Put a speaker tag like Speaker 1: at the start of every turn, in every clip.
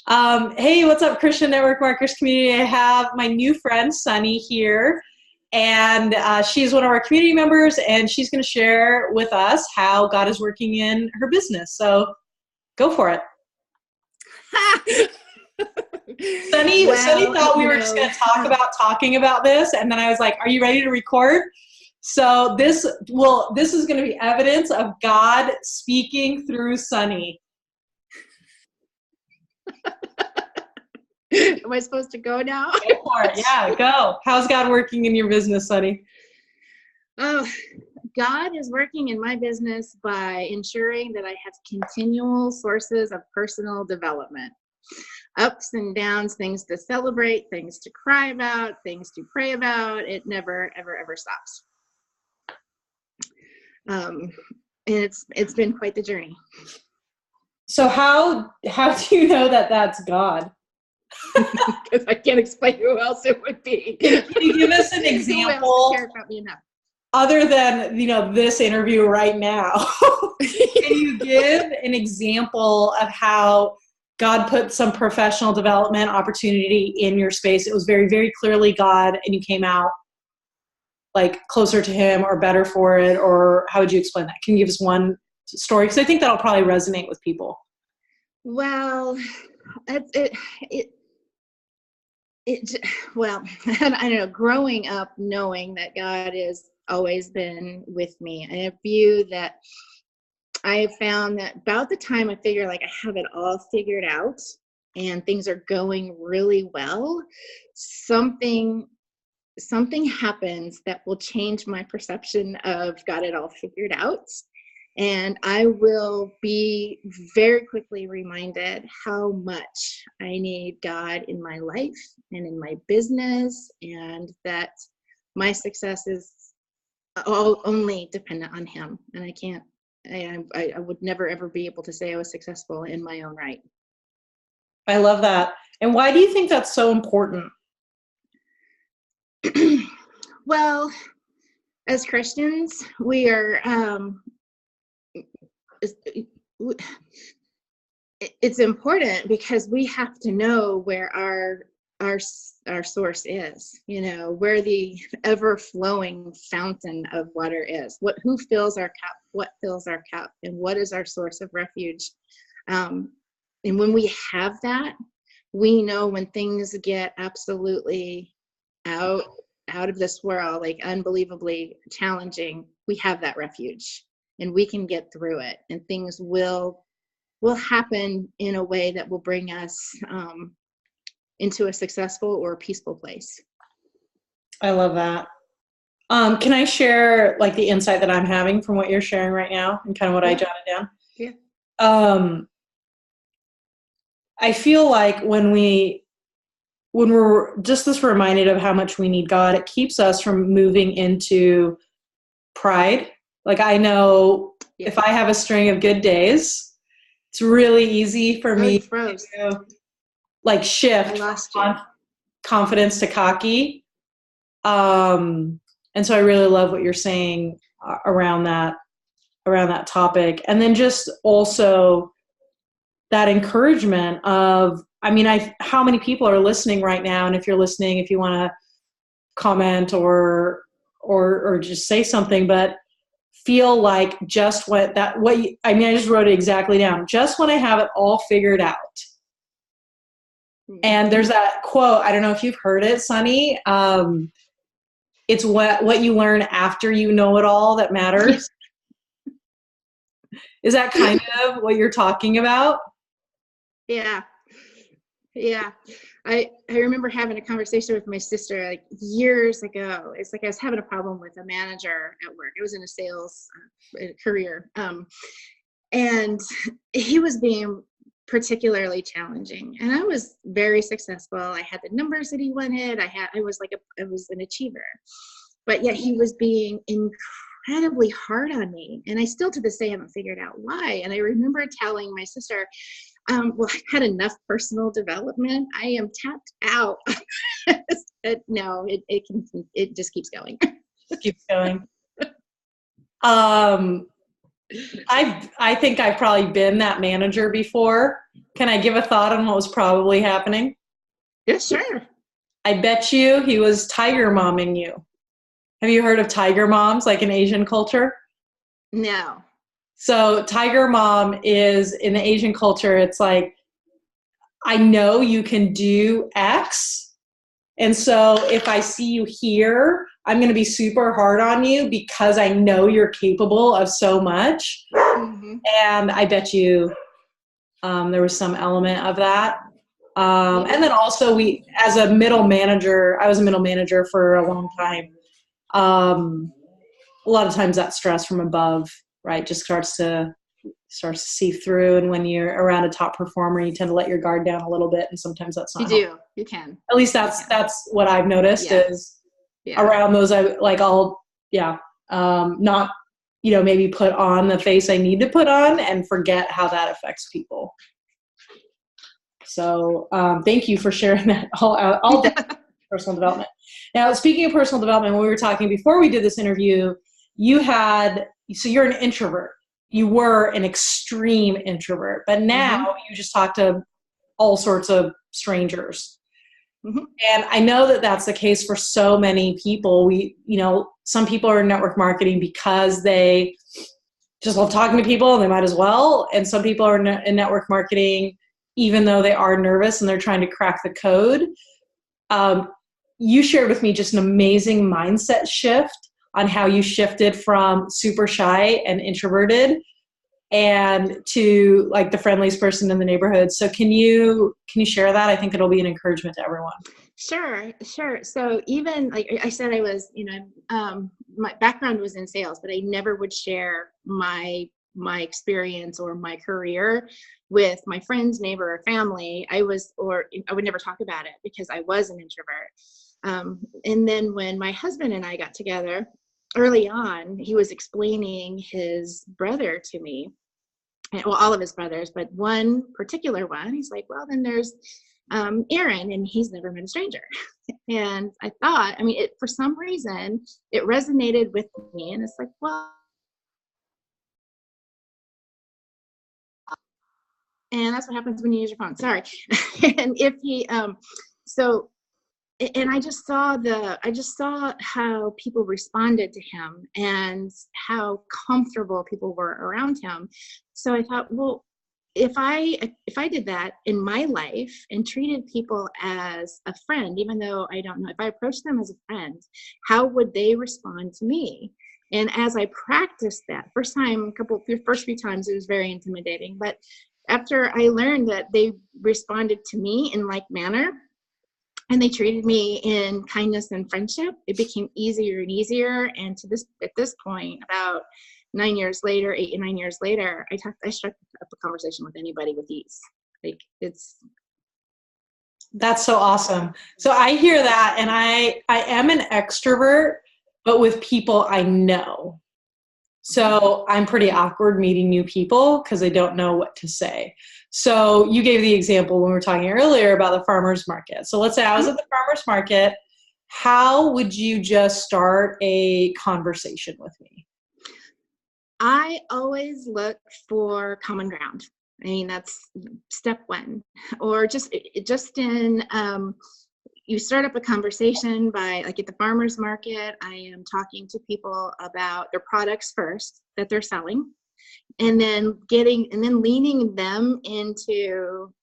Speaker 1: Hey, what's up, Christian Network Markers community? I have my new friend, Sonni, here, and she's one of our community members, and she's going to share with us how God is working in her business. So go for it. Sunny
Speaker 2: Well,
Speaker 1: thought we were just going to talk about talking about this, and then I was like, "Are you ready to record?" So this is going to be evidence of God speaking through Sunny.
Speaker 2: am I supposed to go now?
Speaker 1: Go for it. Yeah, go. How's God working in your business, Sunny?
Speaker 2: Oh, God is working in my business by ensuring that I have continual sources of personal development. Ups and downs, things to celebrate, things to cry about, things to pray about. It never, ever, ever stops. And it's been quite the journey.
Speaker 1: So how do you know that that's God?
Speaker 2: Because I can't explain who else it would be.
Speaker 1: Can you give us an example?
Speaker 2: Who else would care about me enough?
Speaker 1: Other than this interview right now, can you give an example of how God put some professional development opportunity in your space? It was very, very clearly God, and you came out like closer to Him or better for it, or how would you explain that? Can you give us one story? Because I think that'll probably resonate with people.
Speaker 2: Well, well, I don't know, growing up knowing that God has always been with me, I have view that I have found that about the time I figure like I have it all figured out and things are going really well, something happens that will change my perception of got it all figured out. And I will be very quickly reminded how much I need God in my life and in my business, and that my success is all only dependent on Him. And I would never, ever be able to say I was successful in my own right.
Speaker 1: I love that. And why do you think that's so important?
Speaker 2: Well, as Christians, we are, it's important because we have to know where our source is, where the ever-flowing fountain of water is, who fills our cup, what fills our cup, and what is our source of refuge. And when we have that, we know when things get absolutely out of this world, like unbelievably challenging, we have that refuge and we can get through it, and things will happen in a way that will bring us into a successful or peaceful place.
Speaker 1: I love that. Can I share like the insight that I'm having from what you're sharing right now and kind of what I jotted down?
Speaker 2: Yeah.
Speaker 1: I feel like when we're just this reminded of how much we need God, it keeps us from moving into pride. Like I know if I have a string of good days, it's really easy for me to like shift from confidence to cocky. And so I really love what you're saying around that topic. And then just also that encouragement of, how many people are listening right now? And if you're listening, if you want to comment or just say something, but feel like I just wrote it exactly down. Just when I have it all figured out. And there's that quote, I don't know if you've heard it, Sunny. It's what you learn after you know it all that matters. Is that kind of what you're talking about?
Speaker 2: Yeah. I remember having a conversation with my sister like years ago. It's like I was having a problem with a manager at work. It was in a sales career. And he was being particularly challenging, and I was very successful. I had the numbers that he wanted. I was an achiever, but yet he was being incredibly hard on me, and I still to this day haven't figured out why. And I remember telling my sister, well, I've had enough personal development. I am tapped out. No, it just keeps going.
Speaker 1: Keeps going. I think I've probably been that manager before. Can I give a thought on what was probably happening?
Speaker 2: Yeah, sure.
Speaker 1: I bet you he was tiger momming you. Have you heard of tiger moms, like in Asian culture?
Speaker 2: No.
Speaker 1: So tiger mom is in the Asian culture, it's like, I know you can do X. And so if I see you here, I'm going to be super hard on you because I know you're capable of so much.
Speaker 2: Mm-hmm.
Speaker 1: And I bet you there was some element of that. And then also as a middle manager, I was a middle manager for a long time. A lot of times that stress from above, right, just starts to seep through. And when you're around a top performer, you tend to let your guard down a little bit. And sometimes that's not helpful.
Speaker 2: You can.
Speaker 1: At least that's what I've noticed is around those, not, maybe put on the face I need to put on and forget how that affects people. So thank you for sharing that all personal development. Now, speaking of personal development, when we were talking before we did this interview, you're an introvert. You were an extreme introvert, but now you just talk to all sorts of strangers. Mm-hmm. And I know that that's the case for so many people. Some people are in network marketing because they just love talking to people and they might as well. And some people are in network marketing even though they are nervous and they're trying to crack the code. You shared with me just an amazing mindset shift on how you shifted from super shy and introverted and to like the friendliest person in the neighborhood. So can you share that? I think it'll be an encouragement to everyone.
Speaker 2: Sure. So even like I said, I was, my background was in sales, but I never would share my experience or my career with my friends, neighbor, or family. I would never talk about it because I was an introvert. And then when my husband and I got together early on, he was explaining his brother to me, well, all of his brothers, but one particular one, he's like, well, then there's Aaron, and he's never met a stranger. And I thought, for some reason, it resonated with me. And it's like, well, and that's what happens when you use your phone. Sorry. And if he, and I just saw how people responded to him and how comfortable people were around him. So I thought, well, if I did that in my life and treated people as a friend, even though I don't know, if I approached them as a friend, how would they respond to me? And as I practiced that first few times, it was very intimidating. But after I learned that they responded to me in like manner, and they treated me in kindness and friendship, it became easier and easier. And at this point, about 9 years later, 8 and 9 years later, I struck up a conversation with anybody with ease.
Speaker 1: That's so awesome. So I hear that, and I am an extrovert, but with people I know. So I'm pretty awkward meeting new people because I don't know what to say. So you gave the example when we were talking earlier about the farmer's market. So let's say I was at the farmer's market. How would you just start a conversation with me?
Speaker 2: I always look for common ground. That's step one. Or just in, you start up a conversation by, like at the farmer's market, I am talking to people about their products first that they're selling, and then leaning them into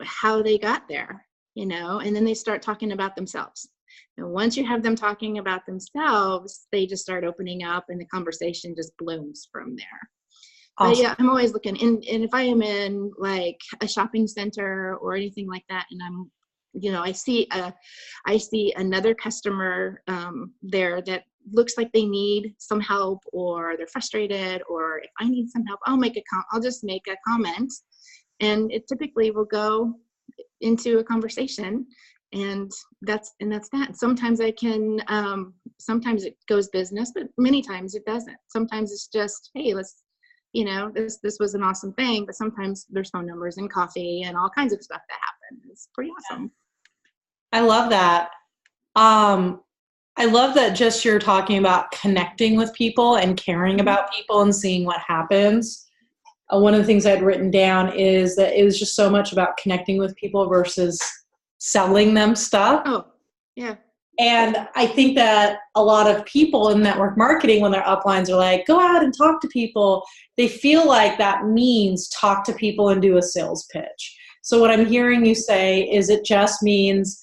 Speaker 2: how they got there, and then they start talking about themselves. And once you have them talking about themselves, they just start opening up and the conversation just blooms from there. Awesome. But yeah, I'm always looking. And if I am in like a shopping center or anything like that, and I'm, I see another customer there that looks like they need some help, or they're frustrated, or if I need some help, I'll just make a comment, and it typically will go into a conversation. And that's that. Sometimes I can, sometimes it goes business, but many times it doesn't. Sometimes it's just, hey, let's, this was an awesome thing, but sometimes there's phone numbers and coffee and all kinds of stuff that happen. It's pretty awesome.
Speaker 1: I love that. I love that just you're talking about connecting with people and caring about people and seeing what happens. One of the things I'd written down is that it was just so much about connecting with people versus selling them stuff.
Speaker 2: Oh, yeah.
Speaker 1: And I think that a lot of people in network marketing, when their uplines are like, go out and talk to people, they feel like that means talk to people and do a sales pitch. So what I'm hearing you say is it just means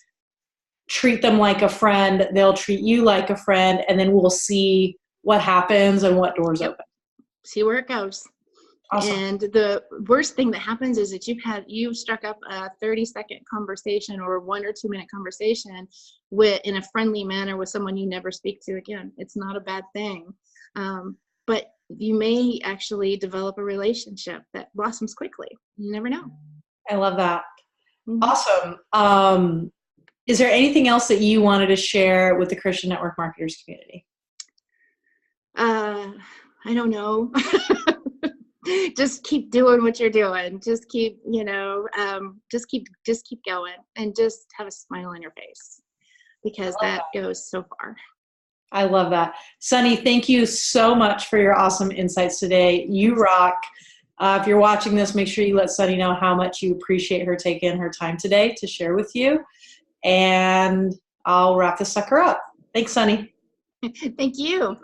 Speaker 1: treat them like a friend, they'll treat you like a friend, and then we'll see what happens and what doors open.
Speaker 2: See where it goes. Awesome. And the worst thing that happens is that you've struck up a 30-second conversation or 1 or 2 minute conversation in a friendly manner with someone you never speak to again. It's not a bad thing. But you may actually develop a relationship that blossoms quickly. You never know.
Speaker 1: I love that. Awesome. Is there anything else that you wanted to share with the Christian Network Marketers community?
Speaker 2: I don't know. Just keep doing what you're doing. Just keep, just keep going, and just have a smile on your face, because that goes so far.
Speaker 1: I love that. Sonni, thank you so much for your awesome insights today. You rock. If you're watching this, make sure you let Sonni know how much you appreciate her taking her time today to share with you. And I'll wrap this sucker up. Thanks, Sonni.
Speaker 2: Thank you.